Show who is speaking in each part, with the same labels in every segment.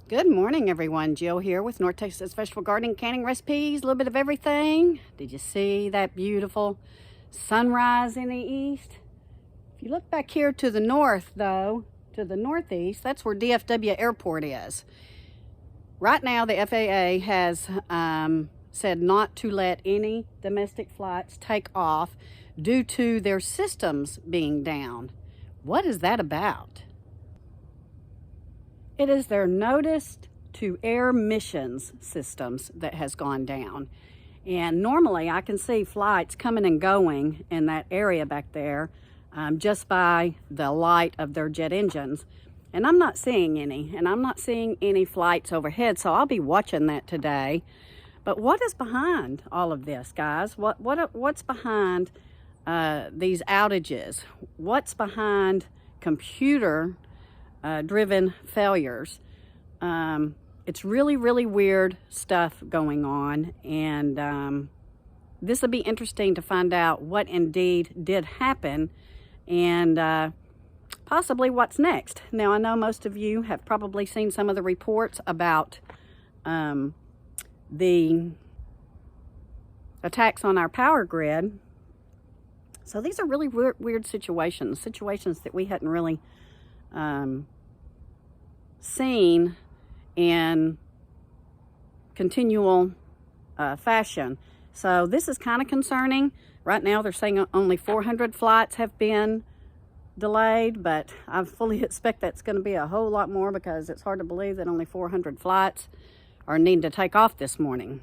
Speaker 1: Good morning, everyone. Jill here with North Texas Vegetable Gardening, canning recipes, a little bit of everything. Did you see that beautiful sunrise in the east? If you look back here to the north, though, to the northeast, that's where DFW Airport is. Right now, the FAA has said not to let any domestic flights take off due to their systems being down. What is that about? It is their notice to air missions systems that has gone down. And normally I can see flights coming and going in that area back there just by the light of their jet engines. And I'm not seeing any, and I'm not seeing any flights overhead, so I'll be watching that today. But what is behind all of this, guys? What's behind these outages? What's behind computer driven failures? It's really weird stuff going on, and this will be interesting to find out what indeed did happen and possibly what's next. Now, I know most of you have probably seen some of the reports about the attacks on our power grid. So these are really weird situations that we hadn't really seen in continual fashion. So this is kind of concerning. Right now they're saying only 400 flights have been delayed, but I fully expect that's going to be a whole lot more, because it's hard to believe that only 400 flights are needing to take off this morning.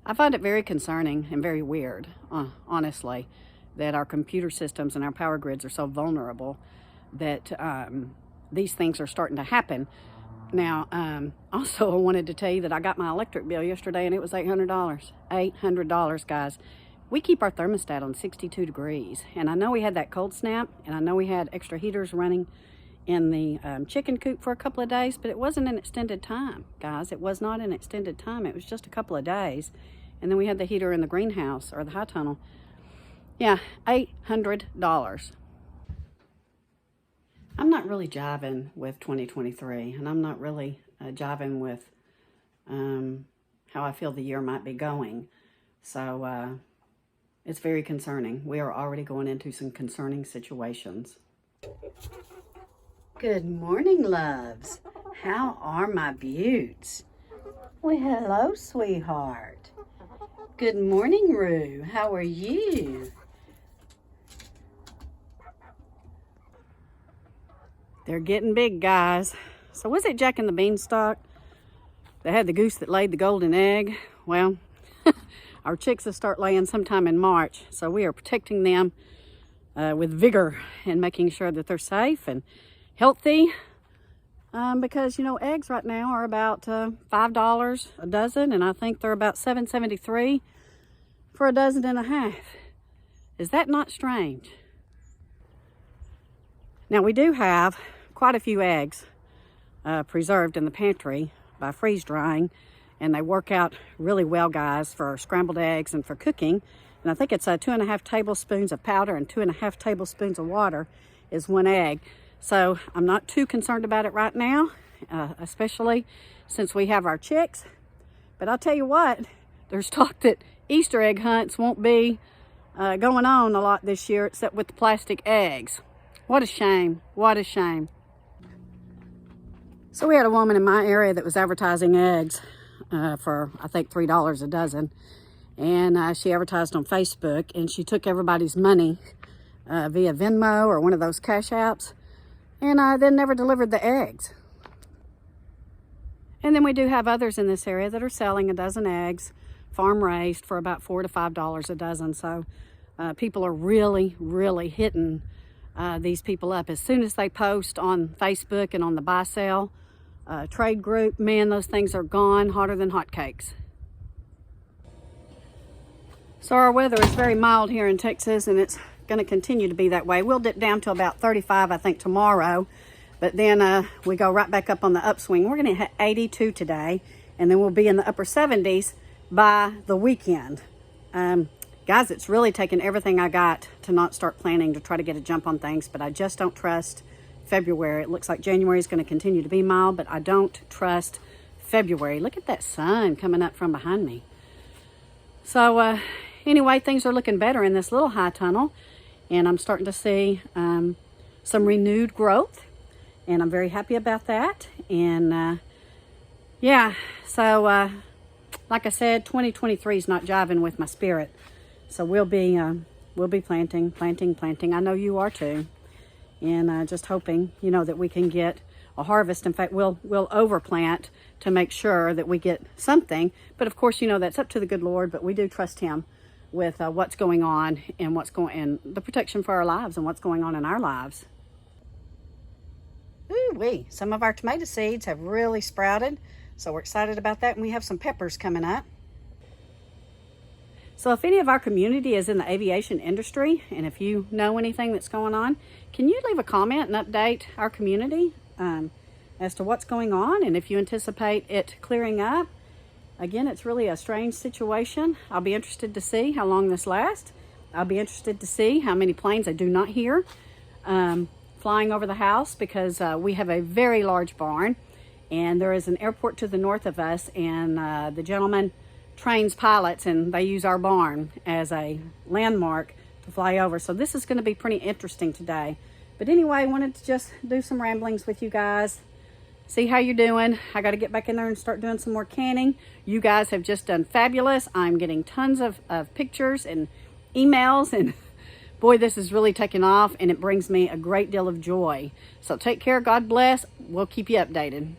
Speaker 1: I find it very concerning and very weird, honestly, that our computer systems and our power grids are so vulnerable that these things are starting to happen. Now, also I wanted to tell you that I got my electric bill yesterday and it was $800. $800, guys. We keep our thermostat on 62 degrees. And I know we had that cold snap, and I know we had extra heaters running in the chicken coop for a couple of days, but it wasn't an extended time, guys. It was not an extended time. It was just a couple of days. And then we had the heater in the greenhouse, or the high tunnel. Yeah, $800. I'm not really jiving with 2023, and I'm not really jiving with how I feel the year might be going. So it's very concerning. We are already going into some concerning situations. Good morning, loves. How are my beauts? Well, hello, sweetheart. Good morning, Rue. How are you? They're getting big, guys. So was it Jack and the Beanstalk that had the goose that laid the golden egg? Well, our chicks will start laying sometime in March, so we are protecting them with vigor and making sure that they're safe and healthy, because, you know, eggs right now are about $5 a dozen, and I think they're about $7.73 for a dozen and a half. Is that not strange? Now, we do have quite a few eggs preserved in the pantry by freeze drying, and they work out really well, guys, for scrambled eggs and for cooking. And I think it's 2.5 tablespoons of powder and 2.5 tablespoons of water is one egg. So I'm not too concerned about it right now, especially since we have our chicks. But I'll tell you what, there's talk that Easter egg hunts won't be going on a lot this year, except with the plastic eggs. What a shame. What a shame. So we had a woman in my area that was advertising eggs for, I think, $3 a dozen. And she advertised on Facebook, and she took everybody's money via Venmo or one of those cash apps, and then never delivered the eggs. And then we do have others in this area that are selling a dozen eggs, farm raised, for about $4 to $5 a dozen. So people are really hitting these people up. As soon as they post on Facebook and on the buy sell trade group, man, those things are gone hotter than hotcakes. So our weather is very mild here in Texas, and it's going to continue to be that way. We'll dip down to about 35, I think, tomorrow, but then we go right back up on the upswing. We're going to hit 82 today, and then we'll be in the upper 70s by the weekend. Guys, it's really taken everything I got to not start planning to try to get a jump on things, but I just don't trust February. It looks like January is going to continue to be mild, but I don't trust February. Look at that sun coming up from behind me. So anyway, things are looking better in this little high tunnel, and I'm starting to see some renewed growth, and I'm very happy about that. And yeah, so like I said, 2023 is not jiving with my spirit. So we'll be planting. I know you are too. And just hoping, you know, that we can get a harvest. In fact, we'll overplant to make sure that we get something. But of course, you know, that's up to the good Lord, but we do trust him with what's going on and and the protection for our lives and what's going on in our lives. Ooh-wee, some of our tomato seeds have really sprouted. So we're excited about that, and we have some peppers coming up. So if any of our community is in the aviation industry, and if you know anything that's going on, can you leave a comment and update our community as to what's going on, and if you anticipate it clearing up? Again, it's really a strange situation. I'll be interested to see how long this lasts. I'll be interested to see how many planes I do not hear flying over the house, because we have a very large barn, and there is an airport to the north of us, and the gentleman trains pilots, and they use our barn as a landmark to fly over. So this is going to be pretty interesting today. But anyway, I wanted to just do some ramblings with you guys, see how you're doing. I got to get back in there and start doing some more canning. You guys have just done fabulous. I'm getting tons of pictures and emails, and boy, this is really taking off, and it brings me a great deal of joy. So take care. God bless. We'll keep you updated.